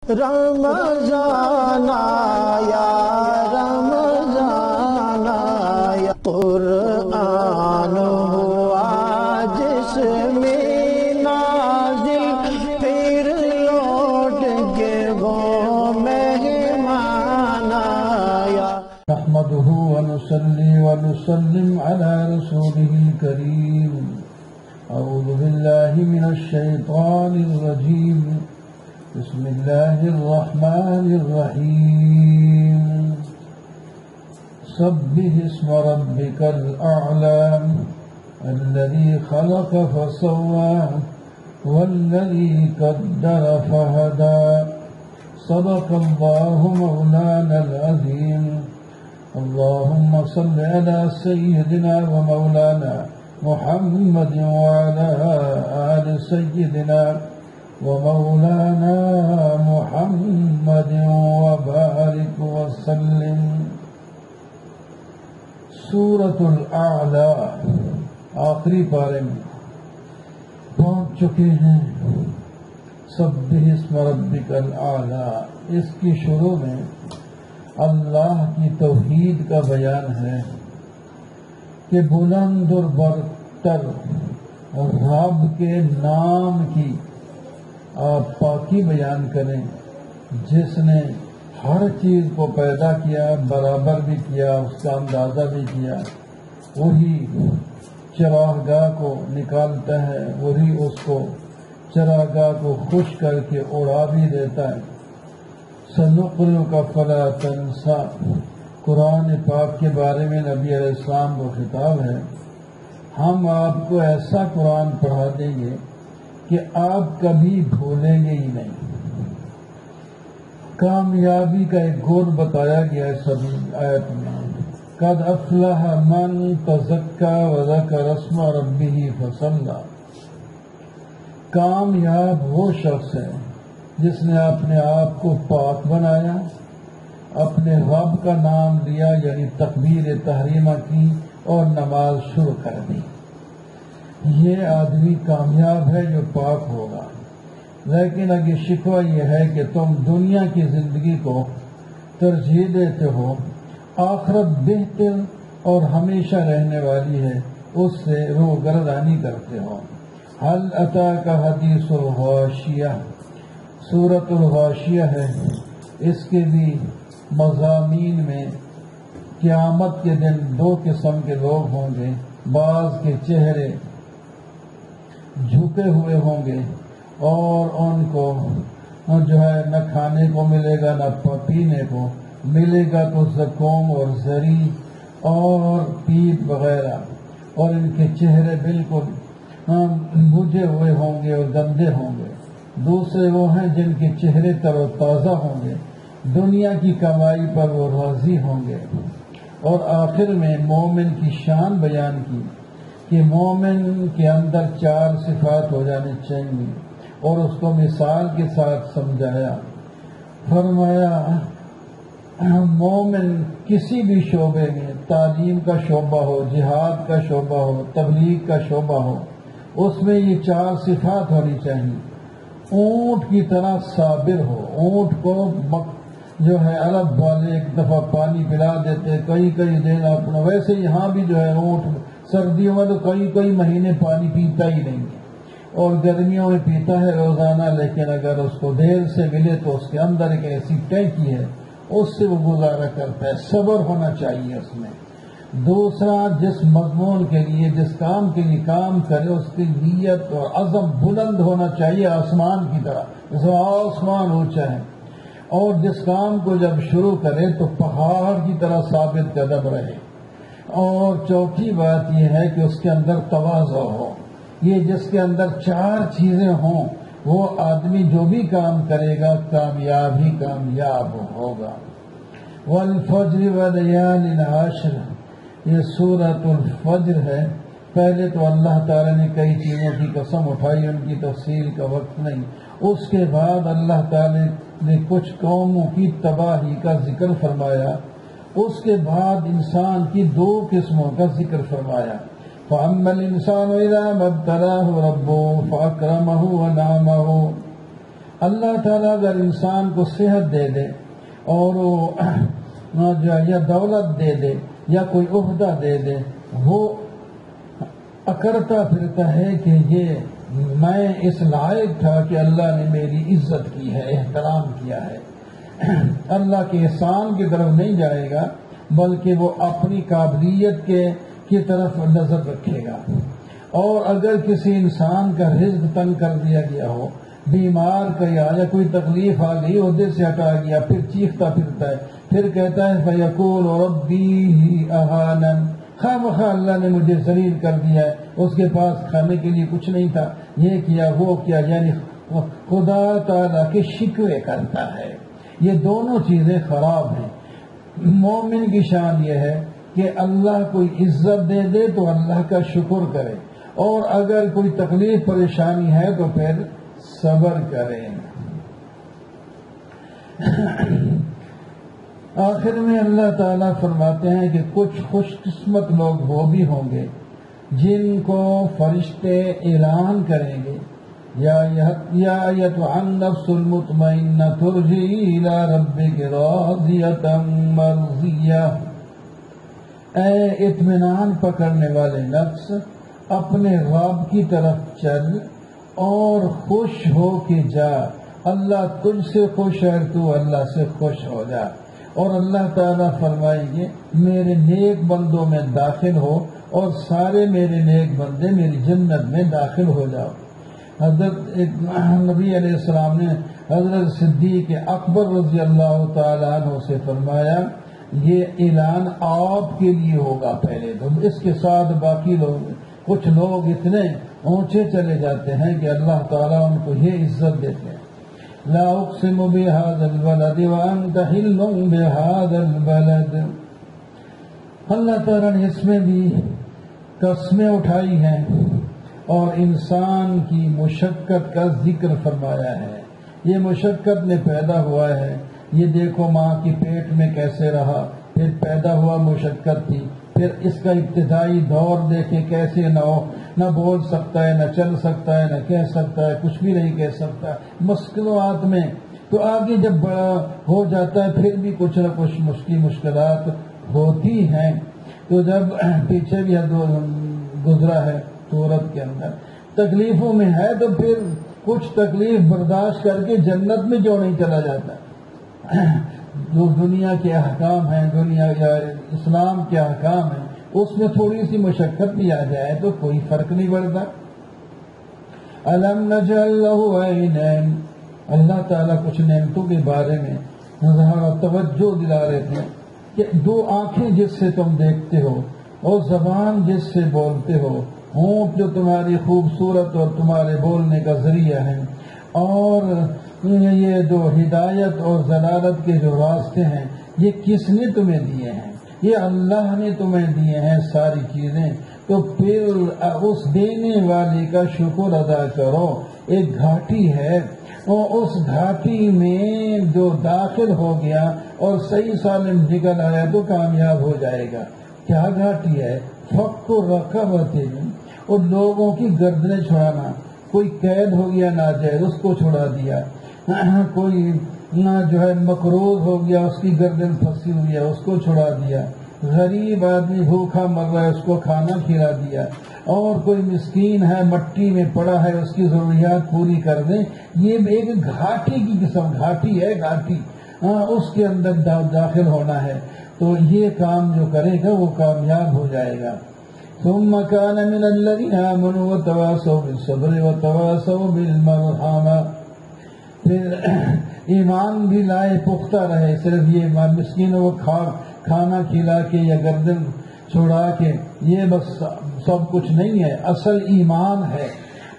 رمضان آیا رمضان آیا قرآن ہوا جس میں نازل پھر لوٹ کے وہ مہمان آیا نحمده ونصلي ونسلم على رسوله الكريم أعوذ بالله من الشيطان الرجيم بسم الله الرحمن الرحيم سبح اسم ربك الأعلى الذي خلق فسوى والذي قدر فهدى صدق الله مولانا العظيم اللهم صل على سيدنا ومولانا محمد وعلى آل سيدنا ومولانا محمد وبارك وسلم سورة الأعلى آخری پارے میں پہنچ چکے ہیں. سبح اسم ربک الاعلی، اس کی شروع میں اللہ کی توحید کا بیان ہے کہ بلند اور برتر رب کے نام کی آپ پاکی بیان کریں، جس نے ہر چیز کو پیدا کیا، برابر بھی کیا، اس کا اندازہ بھی کیا. وہی چراگاہ کو نکالتا ہے، وہی اس کو چراگاہ کو خوش کر کے اڑا بھی دیتا ہے. سنقرئک فلا تنسى، قرآن پاک کے بارے میں نبی علیہ السلام کو خطاب ہے. ہم آپ کو ایسا قرآن پڑھا دیں گے کہ آپ کبھی بھولیں گے ہی نہیں. کامیابی کا ایک گول بتایا گیا ہے سبھی آیت میں. قد افلح من تزکا وذکر اسم ربہ فصلی. کامیاب وہ شخص ہے جس نے اپنے آپ کو پاک بنایا، اپنے رب کا نام لیا یعنی تکبیر تحریمہ کی اور نماز شروع کر دی. یہ آدمی کامیاب ہے جو پاک ہوگا. لیکن اگر شکوہ یہ ہے کہ تم دنیا کی زندگی کو ترجیح دیتے ہو، آخرت بہتر اور ہمیشہ رہنے والی ہے، اس سے روگردانی کرتے ہو. حل اتاک حدیث الغاشیہ، سورۃ الغاشیہ ہے. اس کے بھی مضامین میں قیامت کے دن دو قسم کے لوگ ہوں گے. بعض کے چہرے جھکے ہوئے ہوں گے اور ان کو جو ہے نہ کھانے کو ملے گا نہ پینے کو ملے گا، تو زکوم اور زری اور پیپ وغیرہ، اور ان کے چہرے بالکل بجھے ہوئے ہوں گے اور گندے ہوں گے. دوسرے وہ ہیں جن کے چہرے تر و تازہ ہوں گے، دنیا کی کمائی پر وہ راضی ہوں گے. اور آخر میں مومن کی شان بیان کی کہ مومن کے اندر 4 صفات ہو جانے چاہیے، اور اس کو مثال کے ساتھ سمجھایا. فرمایا مومن کسی بھی شعبے میں، تعلیم کا شعبہ ہو، جہاد کا شعبہ ہو، تبلیغ کا شعبہ ہو، اس میں یہ 4 صفات ہونی چاہیے. اونٹ کی طرح صابر ہو. اونٹ کو جو ہے عرب والے ایک دفعہ پانی پلا دیتے، کئی دن اپنا. ویسے یہاں بھی جو ہے اونٹ سردیوں میں تو کئی مہینے پانی پیتا ہی نہیں ہے، اور گرمیوں میں پیتا ہے روزانہ. لیکن اگر اس کو دیر سے ملے تو اس کے اندر ایک ایسی ٹینکی ہے، اس سے وہ گزارا کرتا ہے. صبر ہونا چاہیے اس میں. دوسرا، جس مضمون کے لیے، جس کام کے لیے کام کرے، اس کی نیت اور عزم بلند ہونا چاہیے، آسمان کی طرح، جیسے آسمان اونچا ہے. اور جس کام کو جب شروع کرے تو پہاڑ کی طرح ثابت قدم رہے. اور چوتھی بات یہ ہے کہ اس کے اندر تواضع ہو. یہ جس کے اندر 4 چیزیں ہوں، وہ آدمی جو بھی کام کرے گا کامیاب ہی کامیاب ہوگا. والفجر ولیال عشر، یہ سورۃ الفجر ہے. پہلے تو اللہ تعالیٰ نے کئی چیزوں کی قسم اٹھائی، ان کی تفصیل کا وقت نہیں. اس کے بعد اللہ تعالیٰ نے کچھ قوموں کی تباہی کا ذکر فرمایا. اس کے بعد انسان کی 2 قسموں کا ذکر فرمایا. فَأَمَّا الْإِنسَانُ إِذَا مَا ابْتَلَاهُ رَبُّهُ فَأَكْرَمَهُ وَنَعَمَهُ. اللہ تعالیٰ اگر انسان کو صحت دے دے اور وہ یا دولت دے دے یا کوئی عہدہ دے دے، وہ اکرتا پھرتا ہے کہ یہ میں اس لائق تھا کہ اللہ نے میری عزت کی ہے، احترام کیا ہے۔ اللہ کے احسان کی طرف نہیں جائے گا، بلکہ وہ اپنی قابلیت کی طرف نظر رکھے گا۔ اور اگر کسی انسان کا رزق تنگ کر دیا گیا ہو، بیمار کیا یا کوئی تکلیف آ گئی، عہدے سے ہٹا گیا، پھر چیختا پھرتا ہے، پھر کہتا ہے فیقول ربی اہانن، خواہ بخواہ اللہ نے مجھے ذلیل کر دیا ہے، اس کے پاس کھانے کے لیے کچھ نہیں تھا، یہ کیا وہ کیا، یعنی خدا تعالیٰ کے شکوے کرتا ہے۔ یہ دونوں چیزیں خراب ہیں۔ مومن کی شان یہ ہے کہ اللہ کوئی عزت دے دے تو اللہ کا شکر کرے، اور اگر کوئی تکلیف پریشانی ہے تو پھر صبر کرے۔ آخر میں اللہ تعالیٰ فرماتے ہیں کہ کچھ خوش قسمت لوگ وہ بھی ہوں گے جن کو فرشتے اعلان کریں گے، یا ایتھا النفس المطمئنہ ترجعی الی ربک راضیۃ مرضیہ، اے اطمینان پکڑنے والے نفس، اپنے رب کی طرف چل اور خوش ہو کے جا، اللہ تجھ سے خوش ہے، تو اللہ سے خوش ہو جا۔ اور اللہ تعالیٰ فرمائیں گے میرے نیک بندوں میں داخل ہو، اور سارے میرے نیک بندے میری جنت میں داخل ہو جاؤ۔ حضرت نبی علیہ السلام نے حضرت صدیق اکبر رضی اللہ تعالیٰ عنہ سے فرمایا یہ اعلان آپ کے لیے ہوگا پہلے، تو اس کے ساتھ باقی لوگ، کچھ لوگ اتنے اونچے چلے جاتے ہیں کہ اللہ تعالیٰ ان کو یہ عزت دیتے ہیں۔ لا اقسم بهذا البلد وانت حل بهذا البلد، اللہ تعالیٰ نے اس میں بھی قسمیں اٹھائی ہیں اور انسان کی مشقت کا ذکر فرمایا ہے۔ یہ مشقت میں پیدا ہوا ہے، یہ دیکھو ماں کی پیٹ میں کیسے رہا، پھر پیدا ہوا مشقت تھی، پھر اس کا ابتدائی دور دیکھے کیسے نہ بول سکتا ہے، نہ چل سکتا ہے، نہ کہہ سکتا ہے، کچھ بھی نہیں کہہ سکتا، مشکلات میں۔ تو آگے جب بڑا ہو جاتا ہے پھر بھی کچھ نہ کچھ مشکلات ہوتی ہیں۔ تو جب پیچھے بھی گزرا ہے سورت کے اندر تکلیفوں میں ہے، تو پھر کچھ تکلیف برداشت کر کے جنت میں جو نہیں چلا جاتا۔ جو دنیا کے احکام ہیں، دنیا یا اسلام کے احکام ہیں، اس میں تھوڑی سی مشقت بھی آ جائے تو کوئی فرق نہیں پڑتا۔ الم نجعل لہ عینین، اللہ تعالیٰ کچھ نعمتوں کے بارے میں توجہ دلا رہے تھے کہ دو آنکھیں جس سے تم دیکھتے ہو، اور زبان جس سے بولتے ہو، ہونٹ جو تمہاری خوبصورت اور تمہارے بولنے کا ذریعہ ہے، اور یہ جو ہدایت اور ضلالت کے جو راستے ہیں، یہ کس نے تمہیں دیے ہیں؟ یہ اللہ نے تمہیں دیے ہیں ساری چیزیں۔ تو پھر اس دینے والے کا شکر ادا کرو۔ ایک گھاٹی ہے، اور اس گھاٹی میں جو داخل ہو گیا اور صحیح سالم نکل آیا تو کامیاب ہو جائے گا۔ کیا گھاٹی ہے؟ فق رقبۃ، اور لوگوں کی گردنیں چھڑانا۔ کوئی قید ہو گیا ناجائز، اس کو چھڑا دیا، کوئی جو ہے مقروض ہو گیا، اس کی گردن پھنسی ہوئی ہے، اس کو چھڑا دیا، غریب آدمی بھوکھا مر رہا ہے، اس کو کھانا کھلا دیا، اور کوئی مسکین ہے مٹی میں پڑا ہے، اس کی ضروریات پوری کر دیں۔ یہ ایک گھاٹی کی قسم، گھاٹی ہے، گھاٹی، اس کے اندر داخل ہونا ہے۔ تو یہ کام جو کرے گا وہ کامیاب ہو جائے گا۔ ثم كان من الذين آمنوا وتواصوا بالصبر وتواصوا بالمرحمة، پھر ایمان بھی لائے، پختہ رہے، صرف یہ مسکینوں کو کھانا کھلا کے یا گردن چھڑا کے یہ بس سب کچھ نہیں ہے، اصل ایمان ہے،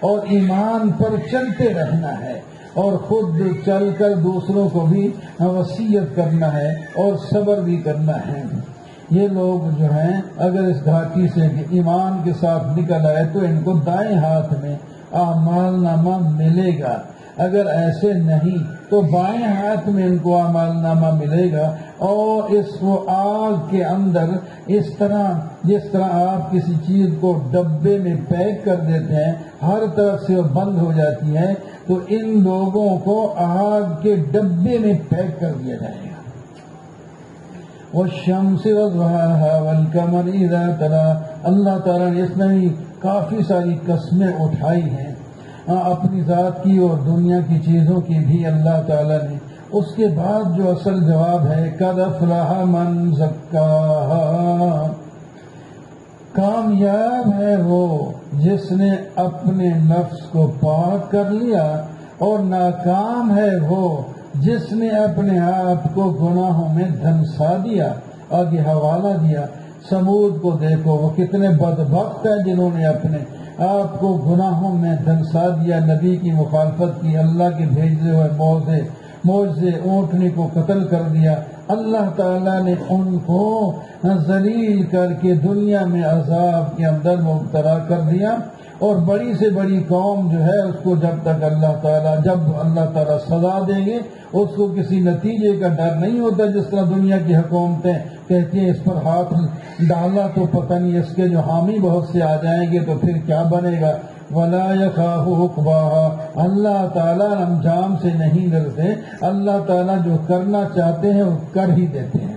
اور ایمان پر چلتے رہنا ہے، اور خود چل کر دوسروں کو بھی وصیت کرنا ہے اور صبر بھی کرنا ہے۔ یہ لوگ جو ہیں اگر اس گھاٹی سے ایمان کے ساتھ نکل آئے تو ان کو دائیں ہاتھ میں اعمال نامہ ملے گا۔ اگر ایسے نہیں تو بائیں ہاتھ میں ان کو اعمال نامہ ملے گا، اور اس کو آگ کے اندر جس طرح آپ کسی چیز کو ڈبے میں پیک کر دیتے ہیں، ہر طرف سے وہ بند ہو جاتی ہے، تو ان لوگوں کو آگ کے ڈبے میں پیک کر دیا جائے گا۔ والشمس وضحاها والقمر اذا تلاها، اللہ تعالیٰ نے اس میں بھی کافی ساری قسمیں اٹھائی ہیں، اپنی ذات کی اور دنیا کی چیزوں کی بھی اللہ تعالیٰ نے۔ اس کے بعد جو اصل جواب ہے قد افلح من زکاها، کامیاب ہے وہ جس نے اپنے نفس کو پاک کر لیا، اور ناکام ہے وہ جس نے اپنے آپ کو گناہوں میں دھنسا دیا۔ آگے حوالہ دیا سمود کو، دیکھو وہ کتنے بدبخت ہیں جنہوں نے اپنے آپ کو گناہوں میں دھنسا دیا، نبی کی مخالفت کی، اللہ کے بھیجے ہوئے معجزے اونٹنی کو قتل کر دیا۔ اللہ تعالیٰ نے ان کو ذلیل کر کے دنیا میں عذاب کے اندر مبتلا کر دیا، اور بڑی سے بڑی قوم جو ہے اس کو جب اللہ تعالیٰ سزا دیں گے، اس کو کسی نتیجے کا ڈر نہیں ہوتا، جس طرح دنیا کی حکومتیں کہتی ہیں اس پر ہاتھ ڈالا تو پتہ نہیں اس کے جو حامی بہت سے آ جائیں گے تو پھر کیا بنے گا۔ وَلَا يَخَافُ عُقْبَاهَا، اللہ تعالیٰ انجام سے نہیں ڈرتے، اللہ تعالیٰ جو کرنا چاہتے ہیں وہ کر ہی دیتے ہیں۔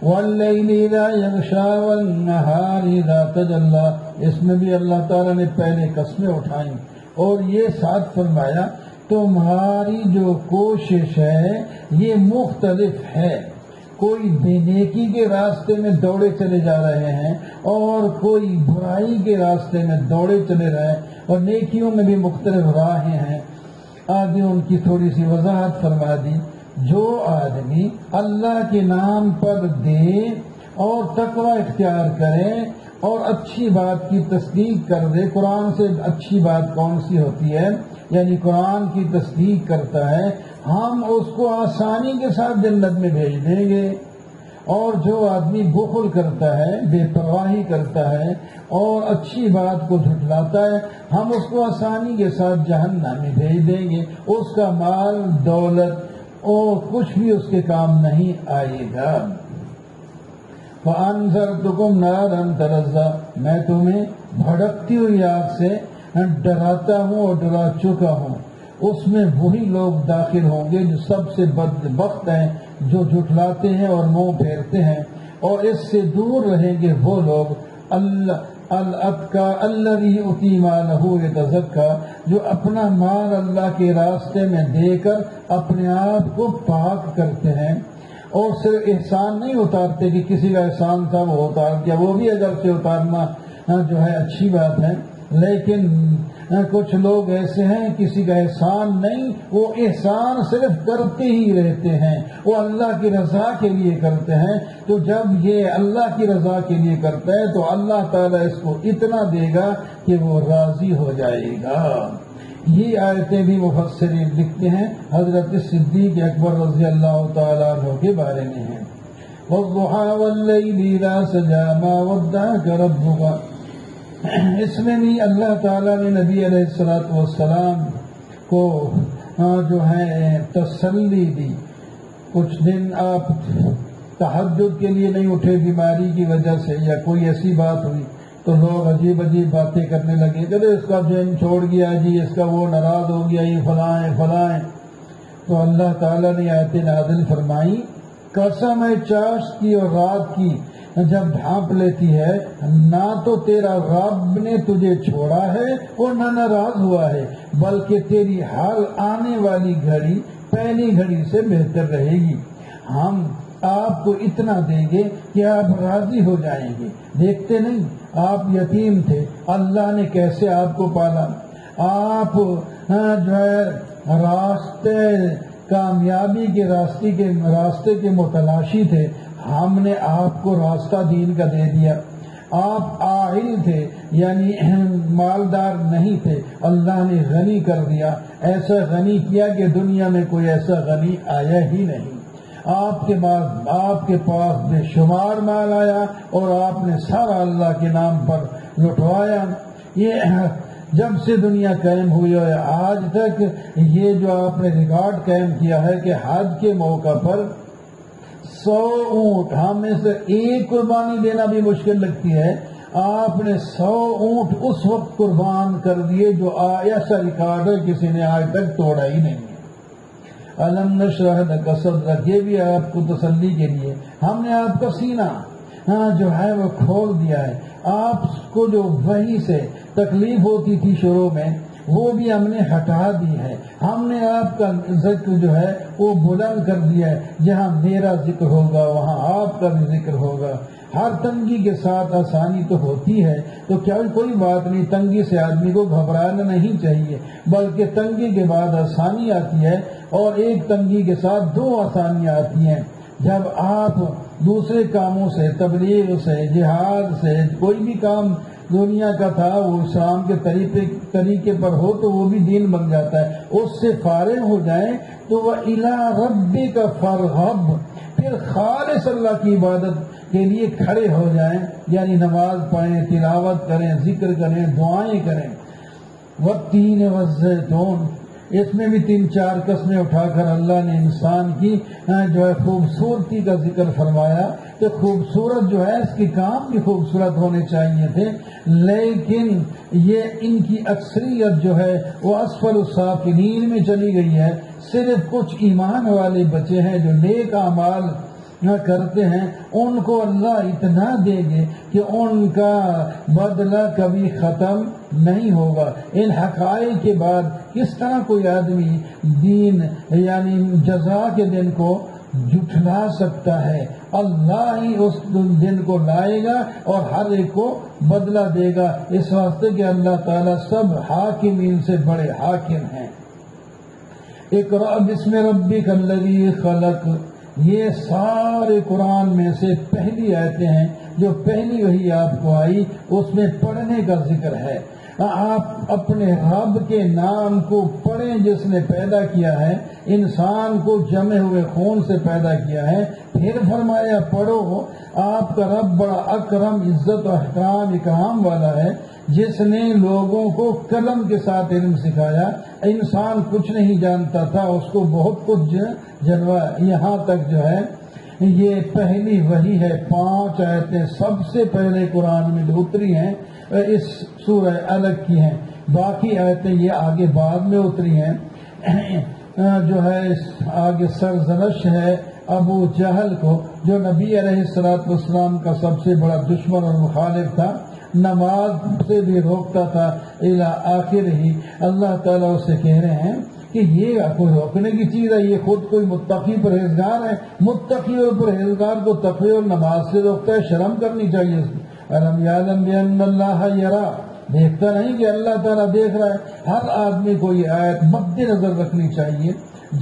وَاللَّيْلِ إِذَا يَغْشَىٰ وَالنَّهَارِ إِذَا تَجَلَّىٰ، اس میں بھی اللہ تعالیٰ نے پہلے قسمیں اٹھائیں، اور یہ ساتھ فرمایا تمہاری جو کوشش ہے یہ مختلف ہے، کوئی بے نیکی کے راستے میں دوڑے چلے جا رہے ہیں، اور کوئی برائی کے راستے میں دوڑے چلے رہے ہیں، اور نیکیوں میں بھی مختلف راہیں ہیں۔ آگے ان کی تھوڑی سی وضاحت فرما دی۔ جو آدمی اللہ کے نام پر دے اور تقوی اختیار کرے اور اچھی بات کی تصدیق کر دے، قرآن سے اچھی بات کون سی ہوتی ہے؟ یعنی قرآن کی تصدیق کرتا ہے، ہم اس کو آسانی کے ساتھ جنت میں بھیج دیں گے۔ اور جو آدمی بخل کرتا ہے، بے پرواہی کرتا ہے اور اچھی بات کو جھٹلاتا ہے، ہم اس کو آسانی کے ساتھ جہنم میں بھیج دیں گے، اس کا مال دولت اور کچھ بھی اس کے کام نہیں آئے گا۔ فَأَنذَرْتُكُمْ نَارًا تَلَظَّىٰ، میں تمہیں بھڑکتی ہوئی آگ سے ڈراتا ہوں اور ڈرا چکا ہوں، اس میں وہی لوگ داخل ہوں گے جو سب سے بدبخت ہیں، جو جھٹلاتے ہیں اور منہ پھیرتے ہیں، اور اس سے دور رہیں گے وہ لوگ الاتقى الذي يؤتي ماله يتزكى، جو اپنا مال اللہ کے راستے میں دے کر اپنے آپ کو پاک کرتے ہیں، اور صرف احسان نہیں اتارتے کہ کسی کا احسان تھا وہ اتار دیا، وہ بھی اگر سے اتارنا جو ہے اچھی بات ہے، لیکن کچھ لوگ ایسے ہیں کسی کا احسان نہیں، وہ احسان صرف کرتے ہی رہتے ہیں، وہ اللہ کی رضا کے لیے کرتے ہیں۔ تو جب یہ اللہ کی رضا کے لیے کرتا ہے تو اللہ تعالیٰ اس کو اتنا دے گا کہ وہ راضی ہو جائے گا۔ یہ آیتیں بھی مفسرین لکھتے ہیں حضرت صدیق اکبر رضی اللہ تعالیٰ عنہ کے بارے میں ہیں۔ وَالضُّحَىٰ وَاللَّيْلِ إِذَا سَجَىٰ مَا وَدَّعَكَ رَبُّكَ، اس میں بھی اللہ تعالیٰ نے نبی علیہ الصلوۃ والسلام کو جو ہے تسلی دی۔ کچھ دن آپ تہجد کے لیے نہیں اٹھے بیماری کی وجہ سے یا کوئی ایسی بات ہوئی تو لوگ عجیب عجیب باتیں کرنے لگے، چلے اس کا جن چھوڑ گیا جی، اس کا وہ ناراض ہو گیا، یہ فلاں۔ تو اللہ تعالیٰ نے آیت نازل فرمائی، قسم ہے چاشت کی اور رات کی جب ڈھانپ لیتی ہے، نہ تو تیرا رب نے تجھے چھوڑا ہے اور نہ ناراض ہوا ہے، بلکہ تیری ہر آنے والی گھڑی پہلی گھڑی سے بہتر رہے گی۔ ہم آپ کو اتنا دیں گے کہ آپ راضی ہو جائیں گے۔ دیکھتے نہیں آپ یتیم تھے، اللہ نے کیسے آپ کو پالا، آپ جو ہے راستے کامیابی کے راستے کے متلاشی تھے، ہم نے آپ کو راستہ دین کا دے دیا۔ آپ عائل تھے یعنی مالدار نہیں تھے، اللہ نے غنی کر دیا، ایسا غنی کیا کہ دنیا میں کوئی ایسا غنی آیا ہی نہیں۔ آپ کے پاس بے شمار مال آیا اور آپ نے سارا اللہ کے نام پر لٹوایا۔ یہ جب سے دنیا قائم ہوئی ہے آج تک یہ جو آپ نے ریکارڈ قائم کیا ہے کہ حج کے موقع پر 100 اونٹ، ہمیں سے ایک قربانی دینا بھی مشکل لگتی ہے، آپ نے 100 اونٹ اس وقت قربان کر دیے جو ایسا ریکارڈ ہے کسی نے آج تک توڑا ہی نہیں ہے۔ الم نشرح لک صدرک، یہ بھی آپ کو تسلی کے لیے ہم نے آپ کا سینہ جو ہے وہ کھول دیا ہے۔ آپ کو جو وحی سے تکلیف ہوتی تھی شروع میں وہ بھی ہم نے ہٹا دی ہے، ہم نے آپ کا ذکر جو ہے وہ بلند کر دیا ہے، جہاں میرا ذکر ہوگا وہاں آپ کا بھی ذکر ہوگا۔ ہر تنگی کے ساتھ آسانی تو ہوتی ہے، تو کیا کوئی بات نہیں، تنگی سے آدمی کو گھبرانا نہیں چاہیے، بلکہ تنگی کے بعد آسانی آتی ہے اور ایک تنگی کے ساتھ 2 آسانیاں آتی ہیں۔ جب آپ دوسرے کاموں سے، تبلیغ سے، جہاد سے، کوئی بھی کام دنیا کا تھا وہ اسلام کے طریقے پر ہو تو وہ بھی دین بن جاتا ہے، اس سے فارغ ہو جائیں تو وہ الی ربک فارغب، پھر خالص اللہ کی عبادت کے لیے کھڑے ہو جائیں، یعنی نماز پڑھیں، تلاوت کریں، ذکر کریں، دعائیں کریں۔ والتین والزیتون، اس میں بھی 3-4 قسمیں اٹھا کر اللہ نے انسان کی جو ہے خوبصورتی کا ذکر فرمایا، تو خوبصورت جو ہے اس کے کام بھی خوبصورت ہونے چاہیے تھے، لیکن یہ ان کی اکثریت جو ہے وہ اسفل السافلین میں چلی گئی ہے۔ صرف کچھ ایمان والے بچے ہیں جو نیک اعمال کرتے ہیں، ان کو اللہ اتنا دے گے کہ ان کا بدلہ کبھی ختم نہیں ہوگا۔ ان حقائق کے بعد کس طرح کوئی آدمی دین یعنی جزا کے دن کو جھٹلا سکتا ہے؟ اللہ ہی اس دن کو لائے گا اور ہر ایک کو بدلہ دے گا، اس واسطے کہ اللہ تعالیٰ سب حاکمین سے بڑے حاکم ہیں۔ اقرأ بسم ربک الذی خلق، یہ سارے قرآن میں سے پہلی آیتیں ہیں، جو پہلی وحی آپ کو آئی اس میں پڑھنے کا ذکر ہے۔ آپ اپنے رب کے نام کو پڑھیں جس نے پیدا کیا ہے، انسان کو جمے ہوئے خون سے پیدا کیا ہے، پھر فرمایا پڑھو۔ آپ کا رب بڑا اکرم، عزت و اکرام والا ہے، جس نے لوگوں کو قلم کے ساتھ علم سکھایا۔ انسان کچھ نہیں جانتا تھا، اس کو بہت کچھ جنوا، یہاں تک جو ہے یہ پہلی وحی ہے۔ 5 آیتیں سب سے پہلے قرآن میں جو اتری ہیں اس سورہ الگ کی ہیں، باقی آیتیں یہ آگے بعد میں اتری ہیں۔ جو ہے آگے سرزنش ہے ابو جہل کو، جو نبی علیہ السلام کا سب سے بڑا دشمن اور مخالف تھا، نماز سے بھی روکتا تھا، الی آخر ہی اللہ تعالیٰ اسے کہہ رہے ہیں کہ یہ کوئی روکنے کی چیز ہے، یہ خود کوئی متقی پرہیزگار ہے، متقی اور پرہیزگار کو تقوی اور نماز سے روکتا ہے، شرم کرنی چاہیے۔ الم یعلم بان اللہ یری، دیکھتا نہیں کہ اللہ تعالیٰ دیکھ رہا ہے؟ ہر آدمی کو یہ آیت مد نظر رکھنی چاہیے،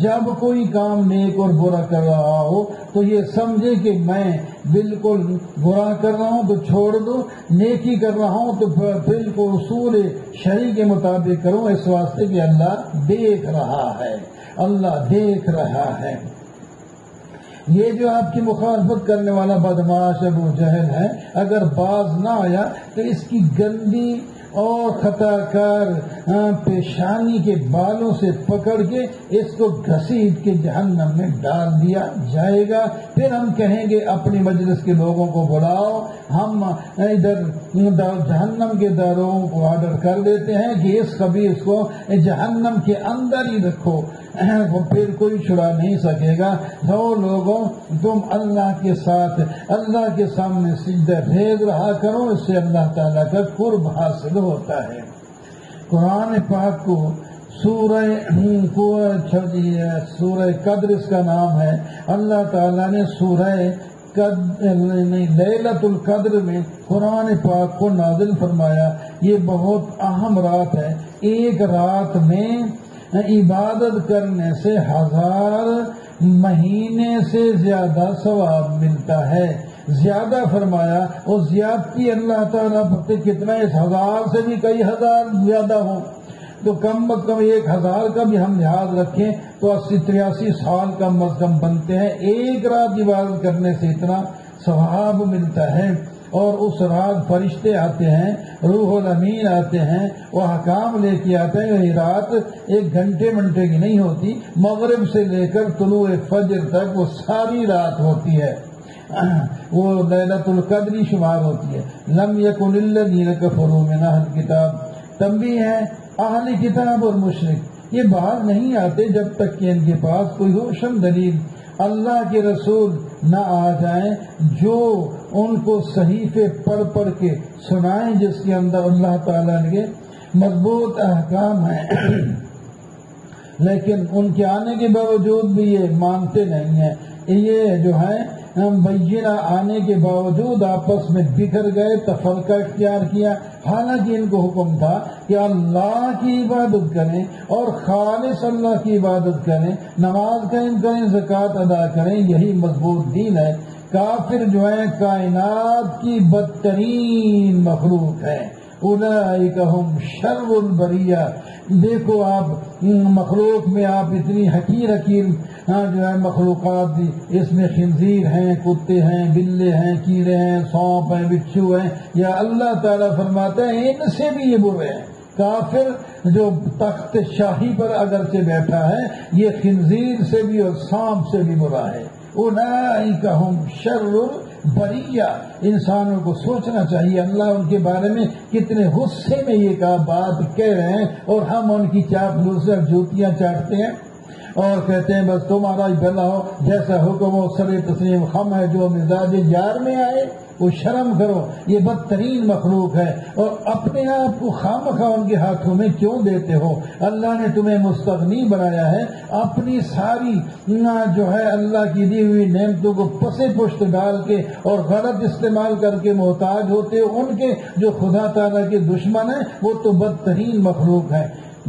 جب کوئی کام نیک اور برا کر رہا ہو تو یہ سمجھے کہ میں بالکل برا کر رہا ہوں تو چھوڑ دو، نیکی کر رہا ہوں تو بالکل اصول شرع کے مطابق کروں، اس واسطے کہ اللہ دیکھ رہا ہے، اللہ دیکھ رہا ہے۔ یہ جو آپ کی مخالفت کرنے والا بدماش ابو جہل ہے، اگر باز نہ آیا تو اس کی گندی اور خطا کار پیشانی کے بالوں سے پکڑ کے اس کو گھسیٹ کے جہنم میں ڈال دیا جائے گا۔ پھر ہم کہیں گے اپنی مجلس کے لوگوں کو بلاؤ، ہم ادھر جہنم کے داروں کو آرڈر کر دیتے ہیں کہ اس خبیث کو جہنم کے اندر ہی رکھو، وہ پھر کوئی چھڑا نہیں سکے گا۔ تو لوگوں تم اللہ کے ساتھ اللہ کے سامنے سجدہ ریز رہا کرو، اس سے اللہ تعالیٰ کا قرب حاصل ہوتا ہے۔ قرآن پاک کو سورہ قدر اس کا نام ہے۔ اللہ تعالیٰ نے لیلۃ القدر میں قرآن پاک کو نازل فرمایا۔ یہ بہت اہم رات ہے، ایک رات میں عبادت کرنے سے 1000 مہینے سے زیادہ ثواب ملتا ہے۔ زیادہ فرمایا، اور زیادتی اللہ تعالیٰ پتہ کتنا، اس 1000 سے بھی کئی ہزار زیادہ ہوں، تو کم از کم 1000 کا بھی ہم لحاظ رکھیں تو 80-83 سال کم از کم بنتے ہیں۔ ایک رات عبادت کرنے سے اتنا ثواب ملتا ہے۔ اور اس رات فرشتے آتے ہیں، روح الامین آتے ہیں، وہ حکام لے کے آتے ہیں. یہ رات 1 گھنٹے منٹے کی نہیں ہوتی، مغرب سے لے کر طلوع فجر تک وہ ساری رات ہوتی ہے، وہ لیلۃ القدر شمار ہوتی ہے. لم یکن الذین کفروا من اہل الکتاب، تنبیہ ہے اہل کتاب اور مشرک یہ باہر نہیں آتے جب تک کہ ان کے پاس کوئی روشن دلیل اللہ کے رسول نہ آ جائیں جو ان کو صحیفے پڑھ پڑھ کے سنائیں جس کے اندر اللہ تعالیٰ کے مضبوط احکام ہیں. لیکن ان کے آنے کے باوجود بھی یہ مانتے نہیں ہیں. یہ جو ہے بینہ آنے کے باوجود آپس میں بکھر گئے، تفرقہ اختیار کیا. حالانکہ ان کو حکم تھا کہ اللہ کی عبادت کریں اور خالص اللہ کی عبادت کریں، نماز قائم کریں، زکوٰۃ ادا کریں، یہی مضبوط دین ہے. کافر جو ہے کائنات کی بدترین مخلوق ہے. اولئک ہم شر البریہ. دیکھو آپ مخلوق میں آپ اتنی حقیر جو ہے مخلوقات دی، اس میں خنزیر ہیں، کتے ہیں، بلے ہیں، کیڑے ہیں، سونپ ہیں، بچھو ہیں، یا اللہ تعالیٰ فرماتے ہیں ان سے بھی یہ برے ہیں. کافر جو تخت شاہی پر اگرچہ بیٹھا ہے یہ خنزیر سے بھی اور سانپ سے بھی برا ہے. اولئک ہم شر البریہ. انسانوں کو سوچنا چاہیے اللہ ان کے بارے میں کتنے غصے میں یہ بات کہہ رہے ہیں، اور ہم ان کی چاپلوسی اور جوتیاں چاٹتے ہیں اور کہتے ہیں بس تمہارا ہی بھلا ہو، جیسا حکم ہو سر تسلیم خم ہے جو مزاج یار میں آئے. وہ شرم کرو، یہ بدترین مخلوق ہے، اور اپنے آپ کو خامخواہ ان کے ہاتھوں میں کیوں دیتے ہو؟ اللہ نے تمہیں مستغنی بنایا ہے. اپنی ساری جو ہے اللہ کی دی ہوئی نعمتوں کو پسے پشت ڈال کے اور غلط استعمال کر کے محتاج ہوتے ہو ان کے. جو خدا تعالیٰ کے دشمن ہیں وہ تو بدترین مخلوق ہے.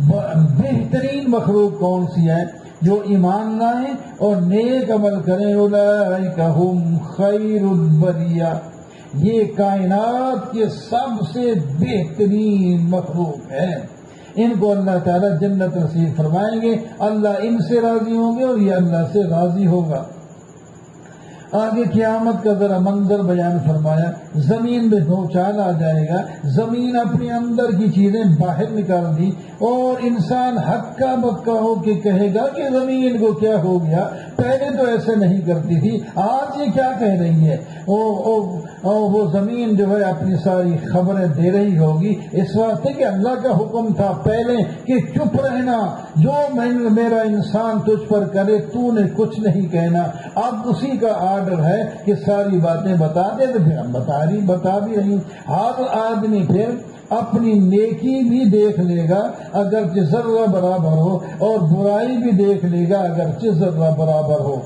بہترین مخلوق کون سی ہے؟ جو ایمان لائیں اور نیک عمل کریں. اولئک ہم خیر البریہ. یہ کائنات کے سب سے بہترین مخلوق ہے. ان کو اللہ تعالیٰ جنت نصیب فرمائیں گے. اللہ ان سے راضی ہوں گے اور یہ اللہ سے راضی ہوگا. آگے قیامت کا ذرا منظر بیان فرمایا. زمین میں بھوچال آ جائے گا، زمین اپنے اندر کی چیزیں باہر نکال دی اور انسان ہکا بکا ہو کے کہے گا کہ زمین کو کیا ہو گیا، پہلے تو ایسے نہیں کرتی تھی، آج یہ کیا کہہ رہی ہے. وہ زمین جو ہے اپنی ساری خبریں دے رہی ہوگی اس واسطے کہ اللہ کا حکم تھا پہلے کہ چپ رہنا، جو میرا انسان تجھ پر کرے تو نے کچھ نہیں کہنا. اب اسی کا آرڈر ہے کہ ساری باتیں بتا دے، تو پھر ہم بتا بھی رہی. ہر آدمی پھر اپنی نیکی بھی دیکھ لے گا اگرچہ ذرہ برابر ہو، اور برائی بھی دیکھ لے گا اگرچہ ذرہ برابر ہو.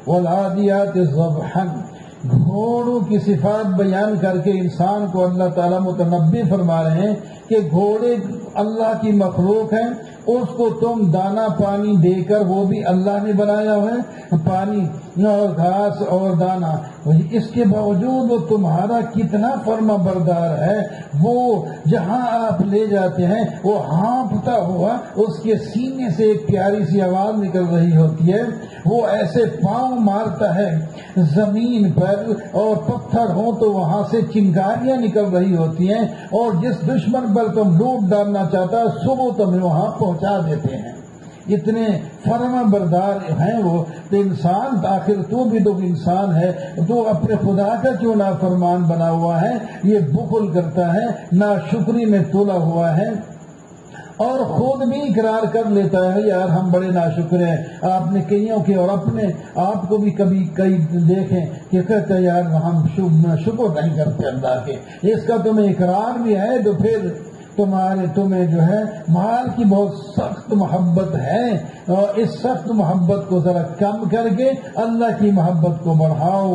والعادیات ضبحا. گھوڑوں کی صفات بیان کر کے انسان کو اللہ تعالیٰ متنبی فرما رہے ہیں کہ گھوڑے اللہ کی مخلوق ہیں، اس کو تم دانا پانی دے کر، وہ بھی اللہ نے بنایا ہے، پانی اور گھاس اور دانا، اس کے باوجود وہ تمہارا کتنا فرما بردار ہے. وہ جہاں آپ لے جاتے ہیں وہ ہانپتا ہوا اس کے سینے سے ایک پیاری سی آواز نکل رہی ہوتی ہے. وہ ایسے پاؤں مارتا ہے زمین پر، اور پتھر ہوں تو وہاں سے چنگاریاں نکل رہی ہوتی ہیں، اور جس دشمن پر تم لوٹ ڈالنا چاہتا ہے صبح تمہیں وہاں پہنچا دیتے ہیں. اتنے فرما بردار ہیں وہ. تو انسان آخر تو بھی تو انسان ہے، تو اپنے خدا کا کیوں نافرمان بنا ہوا ہے؟ یہ بخل کرتا ہے، ناشکری میں تولا ہوا ہے، اور خود بھی اقرار کر لیتا ہے یار ہم بڑے ناشکر ہیں. آپ نے کئیوں کے اور اپنے آپ کو بھی کئی دیکھیں کہ کہتے ہیں یار ہم شکر نہیں کرتے اللہ کے. اس کا تمہیں اقرار بھی ہے تو پھر تمہیں جو ہے مال کی بہت سخت محبت ہے، اور اس سخت محبت کو ذرا کم کر کے اللہ کی محبت کو بڑھاؤ.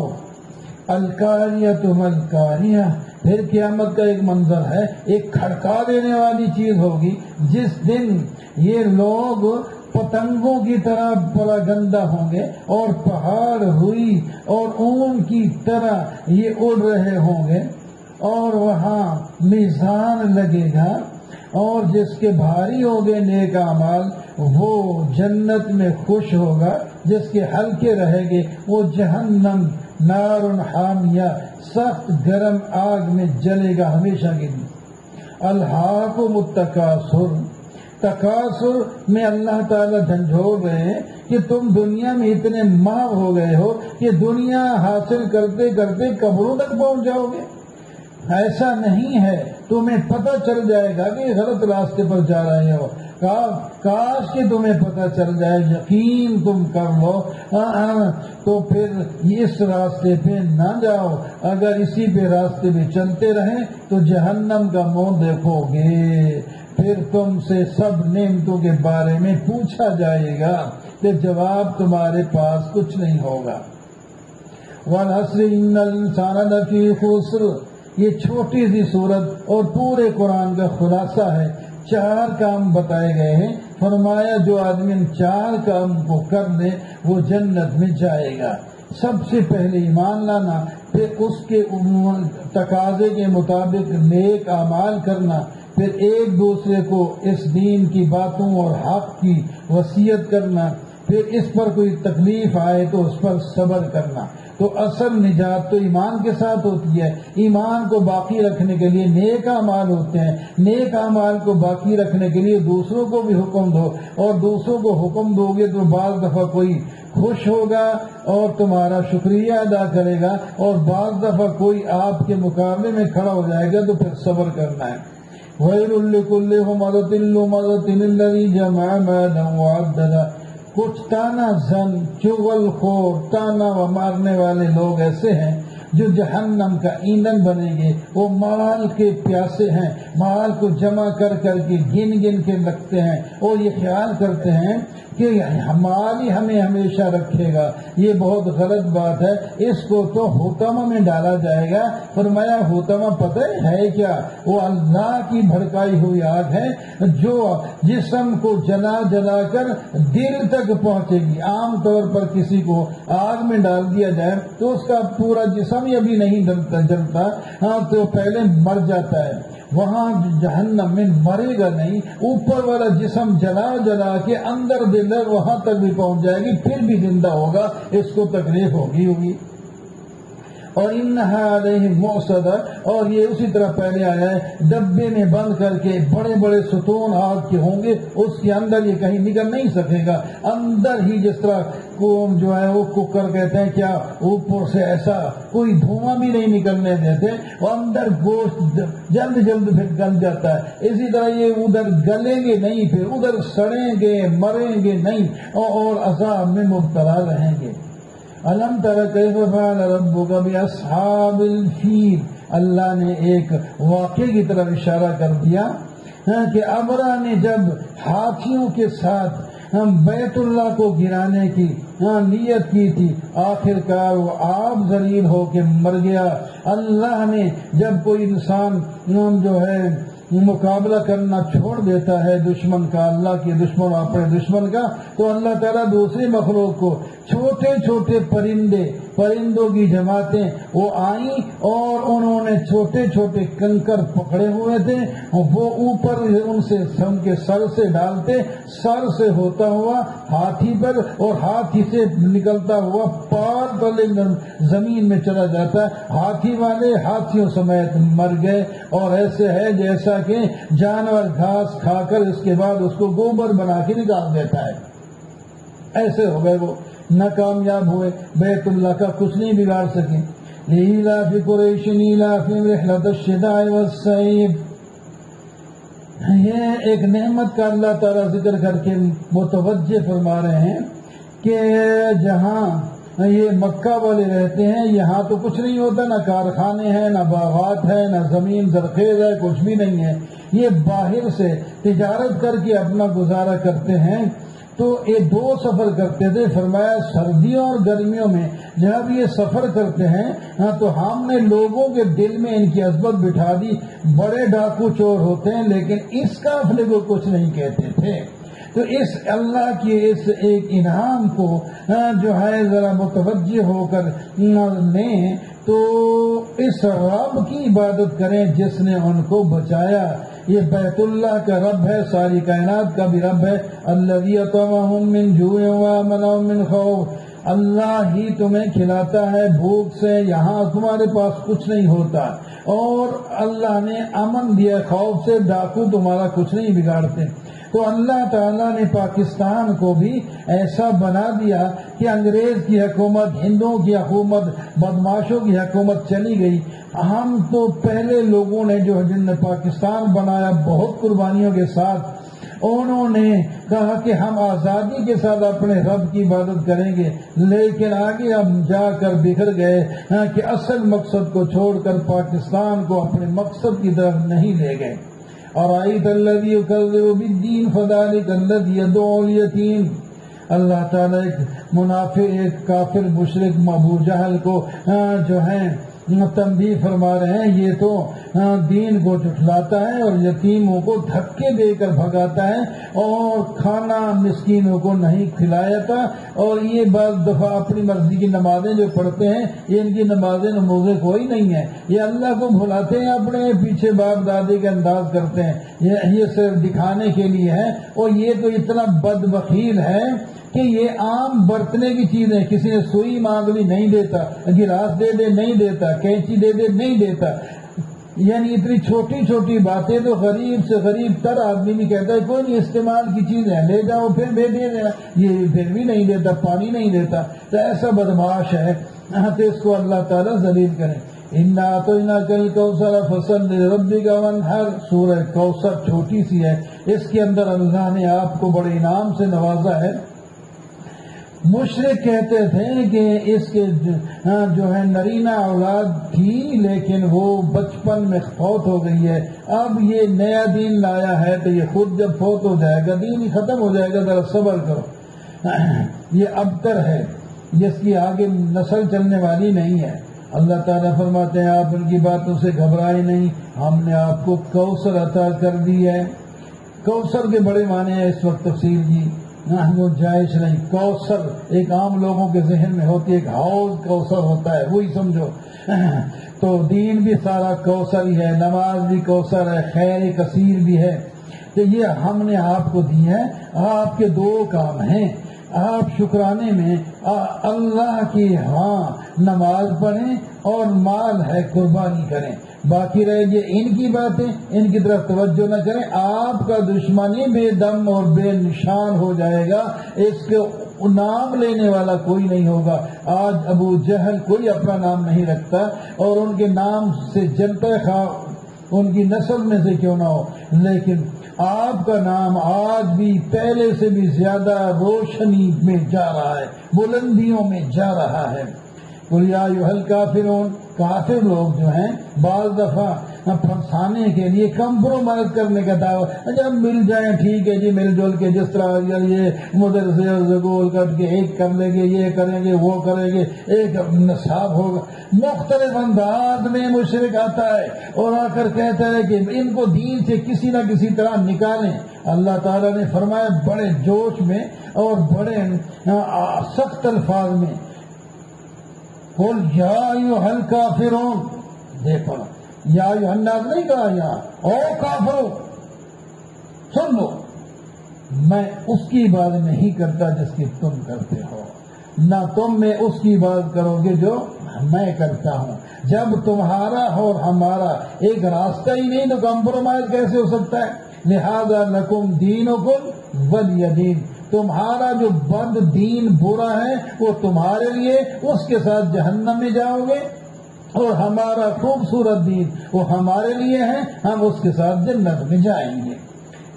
الکاریۃ مالکاریہ. پھر قیامت کا ایک منظر ہے، ایک کھڑکا دینے والی چیز ہوگی جس دن یہ لوگ پتنگوں کی طرح پراگندہ ہوں گے، اور پہاڑ ہوئی اور اون کی طرح یہ اڑ رہے ہوں گے، اور وہاں میزان لگے گا، اور جس کے بھاری ہو گئے نیک اعمال وہ جنت میں خوش ہوگا جس کے حلقے رہیں گے وہ جہنم نار حامیہ سخت گرم آگ میں جلے گا ہمیشہ کے لیے. الہاکم التکاثر، تکاثر میں اللہ تعالیٰ جھنجھوڑ رہے ہیں کہ تم دنیا میں اتنے ماہر ہو گئے ہو کہ دنیا حاصل کرتے کرتے قبروں تک پہنچ جاؤ گے. ایسا نہیں ہے، تمہیں پتہ چل جائے گا کہ غلط راستے پر جا رہے ہو. کاش کہ تمہیں پتہ چل جائے، یقین تم کر لو تو پھر اس راستے پہ نہ جاؤ. اگر اسی پہ راستے پہ چلتے رہیں تو جہنم کا منہ دیکھو گے، پھر تم سے سب نعمتوں کے بارے میں پوچھا جائے گا کہ جواب تمہارے پاس کچھ نہیں ہوگا. وَالْعَصْرِ إِنَّ الْإِنسَانَ لَفِي خُسْرٍ، یہ چھوٹی سی صورت اور پورے قرآن کا خلاصہ ہے. 4 کام بتائے گئے ہیں. فرمایا جو آدمی ان 4 کام کو کر لے وہ جنت میں جائے گا. سب سے پہلے ایمان لانا، پھر اس کے تقاضے کے مطابق نیک اعمال کرنا، پھر ایک دوسرے کو اس دین کی باتوں اور حق کی وصیت کرنا، پھر اس پر کوئی تکلیف آئے تو اس پر صبر کرنا. تو اصل نجات تو ایمان کے ساتھ ہوتی ہے. ایمان کو باقی رکھنے کے لیے نیک اعمال ہوتے ہیں، نیک اعمال کو باقی رکھنے کے لیے دوسروں کو بھی حکم دو، اور دوسروں کو حکم دو گے تو بعض دفعہ کوئی خوش ہوگا اور تمہارا شکریہ ادا کرے گا، اور بعض دفعہ کوئی آپ کے مقابلے میں کھڑا ہو جائے گا تو پھر صبر کرنا ہے. وَيْلٌ لِّكُلِّ هُمَزَةٍ لُّمَزَةٍ الَّذِي جَمَعَ مَالًا وَعَدَّدَهُ. کچھ تانا زن، چغل خور، تانا و مارنے والے لوگ ایسے ہیں جو جہنم کا ایندھن بنیں گے. وہ مال کے پیاسے ہیں، مال کو جمع کر کر کے گن گن کے رکھتے ہیں اور یہ خیال کرتے ہیں کہ مال ہی ہمیں ہمیشہ رکھے گا. یہ بہت غلط بات ہے. اس کو تو حطمہ میں ڈالا جائے گا. فرمایا حطمہ پتہ ہے کیا؟ وہ اللہ کی بھڑکائی ہوئی آگ ہے جو جسم کو جلا جلا کر دل تک پہنچے گی. عام طور پر کسی کو آگ میں ڈال دیا جائے تو اس کا پورا جسم ہی ابھی نہیں جلتا، تو پہلے مر جاتا ہے. وہاں جہنم میں مرے گا نہیں، اوپر والا جسم جلا جلا کے اندر دل وہاں تک بھی پہنچ جائے گی، پھر بھی زندہ ہوگا. اس کو تکلیف ہوگی. اور انہا علیہم مؤصدہ، اور یہ اسی طرح پہلے آیا ہے، ڈبے میں بند کر کے بڑے بڑے ستون آگ کے ہوں گے، اس کے اندر یہ کہیں نکل نہیں سکے گا. اندر ہی جس طرح جو ہے وہ کوکر کہتے ہیں کیا، اوپر سے ایسا کوئی دھواں بھی نہیں نکلنے دیتے، وہ اندر گوشت جلد جلد پھر گل جاتا ہے. اسی طرح یہ ادھر گلیں گے نہیں، پھر ادھر سڑیں گے مریں گے نہیں، اور عذاب میں مبتلا رہیں گے. الم تر کیف فعل ربک باصحاب الفیل، اللہ نے ایک واقعے کی طرف اشارہ کر دیا کہ ابرا نے جب ہاتھیوں کے ساتھ بیت اللہ کو گرانے کی نیت کی تھی، آخر کار وہ آپ ذلیل ہو کے مر گیا. اللہ نے جب کوئی انسان جو ہے مقابلہ کرنا چھوڑ دیتا ہے دشمن کا، اللہ کے دشمن اپنے دشمن کا، تو اللہ تعالیٰ دوسری مخلوق کو چھوٹے چھوٹے پرندوں کی جماعتیں وہ آئیں اور انہوں نے چھوٹے چھوٹے کنکر پکڑے ہوئے تھے، وہ اوپر ان سے ان کے سر سے ڈالتے، سر سے ہوتا ہوا ہاتھی پر اور ہاتھی سے نکلتا ہوا پار تلے زمین میں چلا جاتا. ہاتھی والے ہاتھیوں سمیت مر گئے. اور ایسے ہے جیسا کہ جانور گھاس کھا کر اس کے بعد اس کو گوبر بنا کے نکال دیتا ہے. ایسے ہو گئے، وہ ناکامیاب ہوئے، بیت اللہ کا کچھ نہیں بگاڑ سکے. لإيلاف قريش إيلافهم رحلة الشتاء والصيف، یہ ایک نعمت کا اللہ تعالیٰ ذکر کر کے متوجہ فرما رہے ہیں کہ جہاں یہ مکہ والے رہتے ہیں یہاں تو کچھ نہیں ہوتا، نہ کارخانے ہیں، نہ باغات ہے، نہ زمین زرخیز ہے، کچھ بھی نہیں ہے. یہ باہر سے تجارت کر کے اپنا گزارا کرتے ہیں. تو یہ 2 سفر کرتے تھے. فرمایا سردیوں اور گرمیوں میں جب یہ سفر کرتے ہیں تو ہم نے لوگوں کے دل میں ان کی عظمت بٹھا دی. بڑے ڈاکو چور ہوتے ہیں لیکن اس قافلے کو کچھ نہیں کہتے تھے. تو اس اللہ کے اس ایک انعام کو جو ہے ذرا متوجہ ہو کر لیں تو اس رب کی عبادت کریں جس نے ان کو بچایا. یہ بیت اللہ کا رب ہے، ساری کائنات کا بھی رب ہے۔ الذی اطعمہم من جوع وآمنہم من خوف، اللہ ہی تمہیں کھلاتا ہے بھوک سے، یہاں تمہارے پاس کچھ نہیں ہوتا، اور اللہ نے امن دیا خوف سے، ڈاکو تمہارا کچھ نہیں بگاڑتے۔ تو اللہ تعالیٰ نے پاکستان کو بھی ایسا بنا دیا کہ انگریز کی حکومت، ہندوؤں کی حکومت، بدماشوں کی حکومت چلی گئی۔ ہم تو پہلے لوگوں نے جن نے پاکستان بنایا بہت قربانیوں کے ساتھ، انہوں نے کہا کہ ہم آزادی کے ساتھ اپنے رب کی عبادت کریں گے، لیکن آگے ہم جا کر بکھر گئے کہ اصل مقصد کو چھوڑ کر پاکستان کو اپنے مقصد کی طرف نہیں لے گئے۔ اور آیت الذی یکذب بالدین فذلک الذی یدعو الیتیم، اللہ تعالیٰ ایک منافق، ایک کافر مشرک ابو جہل کو جو ہے تنبیہ فرما رہے ہیں، یہ تو دین کو جھٹلاتا ہے اور یتیموں کو دھکے دے کر بھگاتا ہے اور کھانا مسکینوں کو نہیں کھلاتا، اور یہ بعض دفعہ اپنی مرضی کی نمازیں جو پڑھتے ہیں، یہ ان کی نمازیں نمازیں کوئی نہیں ہے، یہ اللہ کو بھلاتے ہیں، اپنے پیچھے باپ دادی کا انداز کرتے ہیں، یہ صرف دکھانے کے لیے ہے۔ اور یہ تو اتنا بد بخیل ہے کہ یہ عام برتنے کی چیز ہے، کسی نے سوئی مانگ لی نہیں دیتا، گلاس دے دے نہیں دیتا، کینچی دے دے نہیں دیتا، یعنی اتنی چھوٹی چھوٹی باتیں تو غریب سے غریب تر آدمی بھی کہتا ہے کوئی نہیں، استعمال کی چیز ہے لے جاؤ، پھر دے دینا، یہ پھر بھی نہیں دیتا، پانی نہیں دیتا، تو ایسا بدماش ہے، تو اس کو اللہ تعالیٰ ذلیل کرے۔ اِنَّا أَعْطَيْنَاكَ الْكَوْثَرَ فَصَلِّ لِرَبِّكَ وَانْحَرْ، سورہ کوثر چھوٹی سی ہے، اس کے اندر اللہ نے آپ کو بڑے انعام سے نوازا ہے۔ مشرک کہتے تھے کہ اس کے جو ہے نرینہ اولاد تھی، لیکن وہ بچپن میں فوت ہو گئی ہے، اب یہ نیا دین لایا ہے تو یہ خود جب فوت ہو جائے گا دین ہی ختم ہو جائے گا، ذرا صبر کرو۔ یہ ابتر ہے، جس کی آگے نسل چلنے والی نہیں ہے۔ اللہ تعالیٰ فرماتے ہیں آپ ان کی باتوں سے گھبرائے نہیں، ہم نے آپ کو کوثر عطا کر دی ہے۔ کوثر کے بڑے معنی ہیں اس وقت تفصیل جی وہ جائز نہیں۔ کوثر ایک عام لوگوں کے ذہن میں ہوتی ہے، ایک حوض کوثر ہوتا ہے، وہی سمجھو۔ تو دین بھی سارا کوثر ہی ہے، نماز بھی کوثر ہے، خیر کثیر بھی ہے۔ تو یہ ہم نے آپ کو دی ہے۔ آپ کے دو کام ہیں، آپ شکرانے میں اللہ کی نماز پڑھیں اور مال ہے قربانی کریں، باقی رہے گی ان کی باتیں، ان کی طرف توجہ نہ کریں، آپ کا دشمنی بے دم اور بے نشان ہو جائے گا، اس کے نام لینے والا کوئی نہیں ہوگا۔ آج ابو جہل کوئی اپنا نام نہیں رکھتا اور ان کے نام سے جلتا ہے، ان کی نسل میں سے کیوں نہ ہو، لیکن آپ کا نام آج بھی پہلے سے بھی زیادہ روشنی میں جا رہا ہے، بلندیوں میں جا رہا ہے۔ قُلْ يَا أَيُّهَا الْكَافِرُونَ، کافر لوگ جو ہیں بعض دفعہ پھنسانے کے لیے کمپرومائز کرنے کا دعویٰ، جب مل جائیں ٹھیک ہے جی، مل جل کے جس طرح یہ مدرسے گول کٹ کے ایک کر لیں گے، یہ کریں گے، وہ کریں گے، ایک نصاب ہوگا۔ مختلف انداز میں مشرک آتا ہے اور آ کر کہتا ہے کہ ان کو دین سے کسی نہ کسی طرح نکالیں۔ اللہ تعالیٰ نے فرمایا بڑے جوش میں اور بڑے سخت الفاظ میں، قُلْ يَا أَيُّهَا الْكَافِرُونَ، دیکھو یا ایھا الناس نہیں کہا یہاں، او کافرو سن لو، میں اس کی عبادت نہیں کرتا جس کی تم کرتے ہو، نہ تم میں اس کی عبادت کرو گے جو میں کرتا ہوں۔ جب تمہارا اور ہمارا ایک راستہ ہی نہیں تو کمپرومائز کیسے ہو سکتا ہے؟ لہذا لکم دینکم ولی دین، تمہارا جو بد دین برا ہے وہ تمہارے لیے، اس کے ساتھ جہنم میں جاؤ گے، اور ہمارا خوبصورت دین وہ ہمارے لیے ہے، ہم اس کے ساتھ جنت میں جائیں گے۔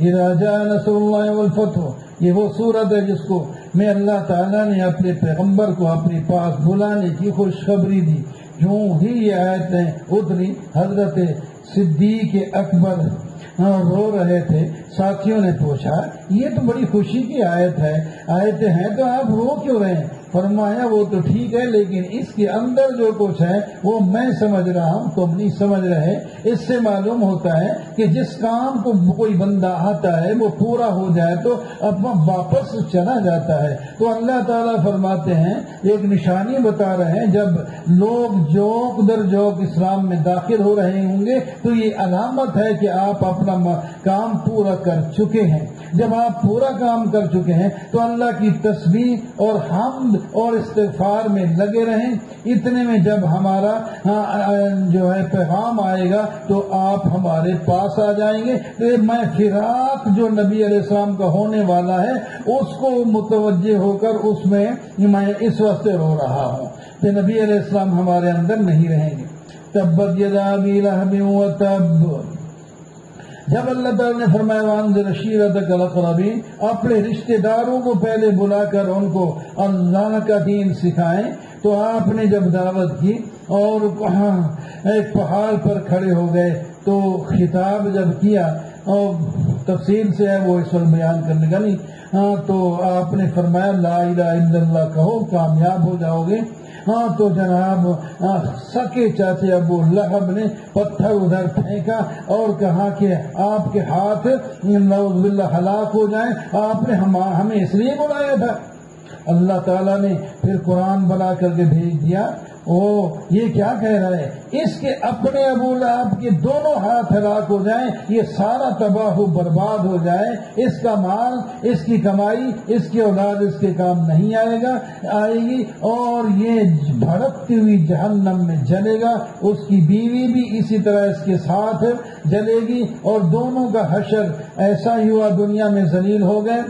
اذا جاء نصر اللہ والفتح، یہ وہ صورت ہے جس کو میں اللہ تعالیٰ نے اپنے پیغمبر کو اپنے پاس بلانے کی خوشخبری دی۔ جو ہی یہ آیتیں اتری، حضرت صدیق اکبر رو رہے تھے، ساتھیوں نے پوچھا یہ تو بڑی خوشی کی آیت ہے، آیتیں ہیں تو آپ رو کیوں رہے ہیں؟ فرمایا وہ تو ٹھیک ہے لیکن اس کے اندر جو کچھ ہے وہ میں سمجھ رہا ہوں تم نہیں سمجھ رہے. اس سے معلوم ہوتا ہے کہ جس کام کو کوئی بندہ آتا ہے وہ پورا ہو جائے تو اب واپس چلا جاتا ہے. تو اللہ تعالیٰ فرماتے ہیں ایک نشانی بتا رہے ہیں جب لوگ جوک در جوک اسلام میں داخل ہو رہے ہوں گے تو یہ علامت ہے کہ آپ اپنا کام پورا کر چکے ہیں. جب آپ پورا کام کر چکے ہیں تو اللہ کی تسبیح اور حمد اور استغفار میں لگے رہیں. اتنے میں جب ہمارا جو ہے پیغام آئے گا تو آپ ہمارے پاس آ جائیں گے. میں فراق جو نبی علیہ السلام کا ہونے والا ہے اس کو متوجہ ہو کر اس میں اس واسطے رو رہا ہوں کہ نبی علیہ السلام ہمارے اندر نہیں رہیں گے. تبت یدا ابی لہب وتب. جب اللہ تعالیٰ نے فرمایا وانذر عشیرتک الاقربین، اپنے رشتہ داروں کو پہلے بلا کر ان کو اللہ کا دین سکھائیں، تو آپ نے جب دعوت کی اور ایک پہاڑ پر کھڑے ہو گئے تو خطاب جب کیا اور تفصیل سے ہے وہ اس وقت بیان کرنے کا نہیں، تو آپ نے فرمایا لا الہ الا اللہ کہو کامیاب ہو جاؤ گے. تو جناب سکے چاچے ابو لہب نے پتھر ادھر پھینکا اور کہا کہ آپ کے ہاتھ نعوذ باللہ ہلاک ہو جائیں، آپ نے ہمیں اس لیے بلایا تھا. اللہ تعالیٰ نے پھر قرآن بنا کر کے بھیج دیا. یہ کیا کہہ رہا ہے؟ اس کے اپنے ابو لہب کے دونوں ہاتھ ہلاک ہو جائیں، یہ سارا تباہ و برباد ہو جائے، اس کا مال، اس کی کمائی، اس کی اولاد اس کے کام نہیں آئے گی اور یہ بھڑکتی ہوئی جہنم میں جلے گا. اس کی بیوی بھی اسی طرح اس کے ساتھ جلے گی اور دونوں کا حشر ایسا ہی ہوا، دنیا میں ذلیل ہو گئے.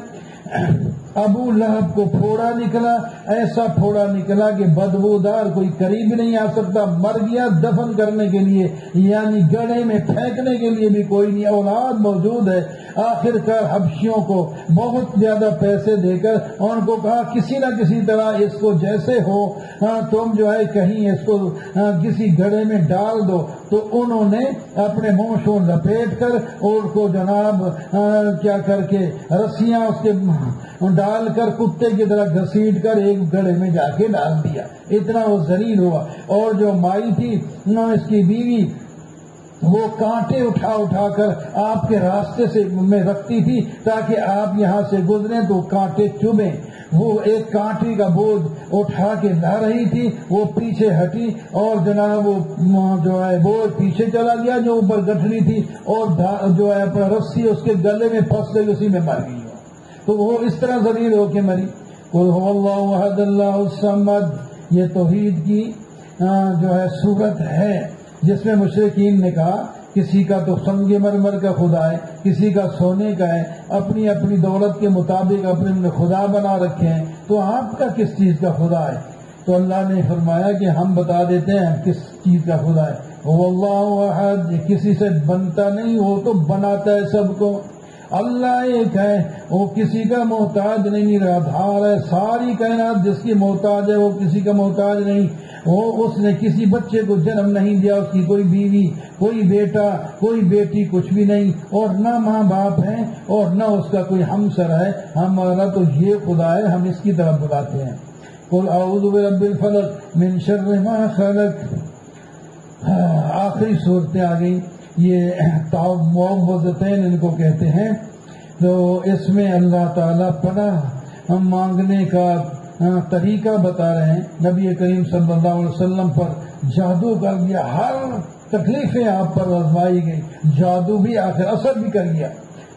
ابو لہب کو پھوڑا نکلا، ایسا پھوڑا نکلا کہ بدبودار کوئی قریب نہیں آ سکتا. مر گیا، دفن کرنے کے لیے یعنی گڑھے میں پھینکنے کے لیے بھی کوئی نہیں، اولاد موجود ہے. آخر کار حبشیوں کو بہت زیادہ پیسے دے کر ان کو کہا کسی نہ کسی طرح اس کو جیسے ہو تم جو ہے کہیں اس کو کسی گڑھے میں ڈال دو. تو انہوں نے اپنے منہ شو لپیٹ کر اور کو جناب کیا کر کے رسیاں اس کے ڈال کر کتے کی طرح گھسیٹ کر ایک گڑھے میں جا کے ڈال دیا. اتنا وہ ذلیل ہوا. اور جو مائی تھی اس کی بیوی وہ کانٹے اٹھا اٹھا کر آپ کے راستے سے میں رکھتی تھی تاکہ آپ یہاں سے گزریں تو کانٹے چبھیں. وہ ایک کانٹے کا بوجھ اٹھا کے لا رہی تھی، وہ پیچھے ہٹی اور جناب وہ جو ہے بوجھ پیچھے چلا گیا جو اوپر گٹھڑی تھی اور جو ہے رسی اس کے گلے میں پھنس گئی، اسی میں مر گئی. تو وہ اس طرح ذلیل ہو کے مری. قل هو اللہ احد اللہ الصمد. یہ توحید کی جو ہے صورت ہے جس میں مشرکین نے کہا کسی کا تو سنگ مرمر کا خدا ہے، کسی کا سونے کا ہے، اپنی اپنی دولت کے مطابق اپنے خدا بنا رکھے ہیں، تو آپ کا کس چیز کا خدا ہے؟ تو اللہ نے فرمایا کہ ہم بتا دیتے ہیں کس چیز کا خدا ہے. وہ اللہ احد، کسی سے بنتا نہیں، وہ تو بناتا ہے سب کو. اللہ ایک ہے، وہ کسی کا محتاج نہیں، نرادھار ہے. ساری کائنات جس کی محتاج ہے وہ کسی کا محتاج نہیں. اس نے کسی بچے کو جنم نہیں دیا، اس کی کوئی بیوی، کوئی بیٹا، کوئی بیٹی، کچھ بھی نہیں، اور نہ ماں باپ ہیں اور نہ اس کا کوئی ہمسر ہے. ہمارا تو یہ خدا ہے، ہم اس کی طرف بلاتے ہیں. قل اعوذ برب الفلق من شر ما خلق. آخری صورتیں آ گئی، یہ معوذتین ان کو کہتے ہیں. تو اس میں اللہ تعالیٰ پناہ مانگنے کا طریقہ بتا رہے ہیں. نبی کریم صلی اللہ علیہ وسلم پر جادو کر دیا، ہر تکلیفیں آپ پر آزمائی گئی، جادو بھی آخر اثر بھی کر گیا.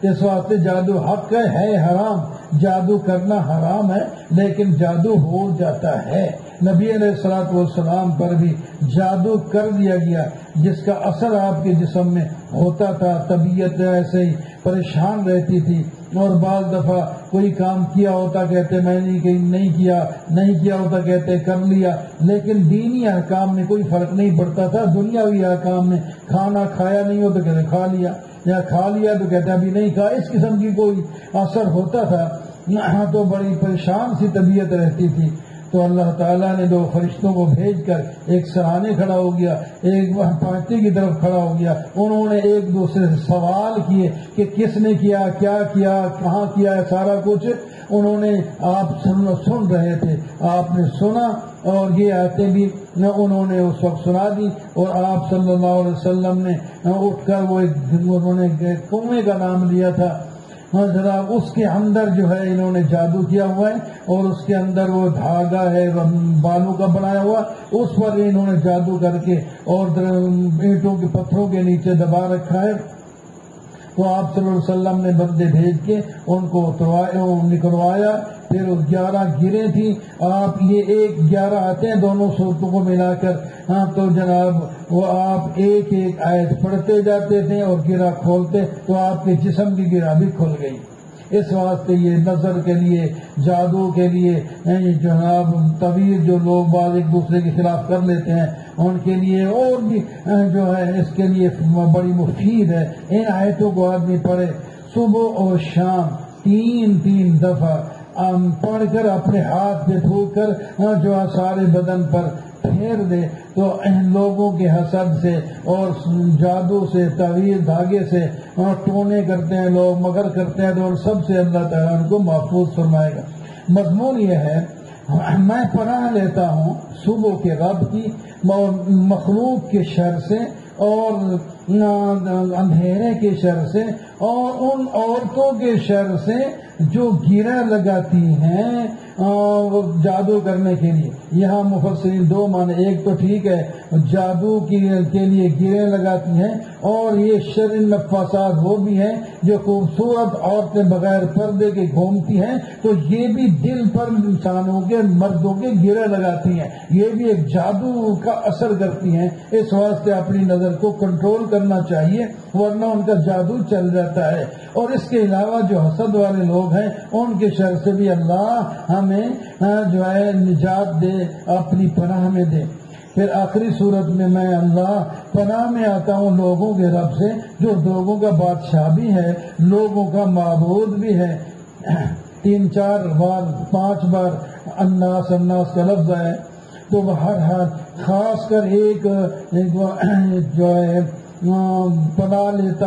اس واسطے جادو حق ہے حرام، جادو کرنا حرام ہے لیکن جادو ہو جاتا ہے. نبی علیہ الصلوۃ والسلام پر بھی جادو کر دیا گیا جس کا اثر آپ کے جسم میں ہوتا تھا. طبیعت ایسے ہی پریشان رہتی تھی اور بعض دفعہ کوئی کام کیا ہوتا کہتے میں نہیں کیا ہوتا کہتے کر لیا. لیکن دینی احکام میں کوئی فرق نہیں پڑتا تھا. دنیاوی احکام میں کھانا کھایا نہیں ہو تو کہتے کھا لیا، یا کھا لیا تو کہتے ابھی نہیں کھا. اس قسم کی کوئی اثر ہوتا تھا تو بڑی پریشان سی طبیعت رہتی تھی. تو اللہ تعالیٰ نے 2 فرشتوں کو بھیج کر ایک سرانے کھڑا ہو گیا، ایک پارٹی کی طرف کھڑا ہو گیا. انہوں نے ایک دوسرے سے سوال کیے کہ کس نے کیا، کیا کیا، کہاں کیا ہے، سارا کچھ انہوں نے آپ سن رہے تھے، آپ نے سنا اور یہ آیتیں بھی انہوں نے اس وقت سنا دی. اور آپ صلی اللہ علیہ وسلم نے اٹھ کر انہوں نے کنویں کا نام لیا تھا جناب، اس کے اندر جو ہے انہوں نے جادو کیا ہوا ہے اور اس کے اندر وہ دھاگا ہے بالوں کا بنایا ہوا، اس پر انہوں نے جادو کر کے اور اینٹوں کے پتھروں کے نیچے دبا رکھا ہے. تو آپ صلی اللہ علیہ وسلم نے بندے بھیج کے ان کو نکلوایا. پھر 11 گریں تھیں. آپ یہ 11 آتے ہیں دونوں صورتوں کو ملا کر. تو جناب وہ آپ ایک ایک آیت پڑھتے جاتے تھے اور گرہ کھولتے تو آپ کے جسم کی گرہ بھی کھل گئی. اس واسطے یہ نظر کے لیے، جادو کے لیے جناب طویل جو لوگ بعض ایک دوسرے کے خلاف کر لیتے ہیں ان کے لیے اور بھی جو ہے اس کے لیے بڑی مفید ہے. ان آیتوں کو آدمی پڑھے صبح اور شام 3 دفعہ پڑھ کر اپنے ہاتھ پہ تھوک کر جو ہے سارے بدن پر پھیر دے تو ان لوگوں کے حسد سے اور جادو سے، تعویذ دھاگے سے ٹونے کرتے ہیں لوگ، مگر کرتے ہیں تو ان سب سے اللہ تعالیٰ ان کو محفوظ فرمائے گا. مضمون یہ ہے میں پناہ لیتا ہوں صبح کے رب کی مخلوق کے شر سے اور اندھیرے کے شر سے اور ان عورتوں کے شر سے جو گرہ لگاتی ہیں جادو کرنے کے لیے. یہاں مفسرین 2 معنی، ایک تو ٹھیک ہے جادو کے لیے گرہ لگاتی ہیں اور یہ شر نفاسات وہ بھی ہیں جو خوبصورت عورتیں بغیر پردے کے گھومتی ہیں تو یہ بھی دل پر انسانوں کے، مردوں کے گرہ لگاتی ہیں، یہ بھی ایک جادو کا اثر کرتی ہیں. اس واسطے اپنی نظر کو کنٹرول کرنا چاہیے ورنہ ان کا جادو چل جاتا ہے. اور اس کے علاوہ جو حسد والے لوگ ہیں ان کے شر سے بھی اللہ ہمیں جو ہے نجات دے، اپنی پناہ میں دے. پھر آخری صورت میں میں اللہ پناہ میں آتا ہوں لوگوں کے رب سے جو لوگوں کا بادشاہ بھی ہے، لوگوں کا معبود بھی ہے. 3-4 بار 5 بار الناس کا لفظ ہے تو ہر خاص کر ایک جو ہے پناہ لیتا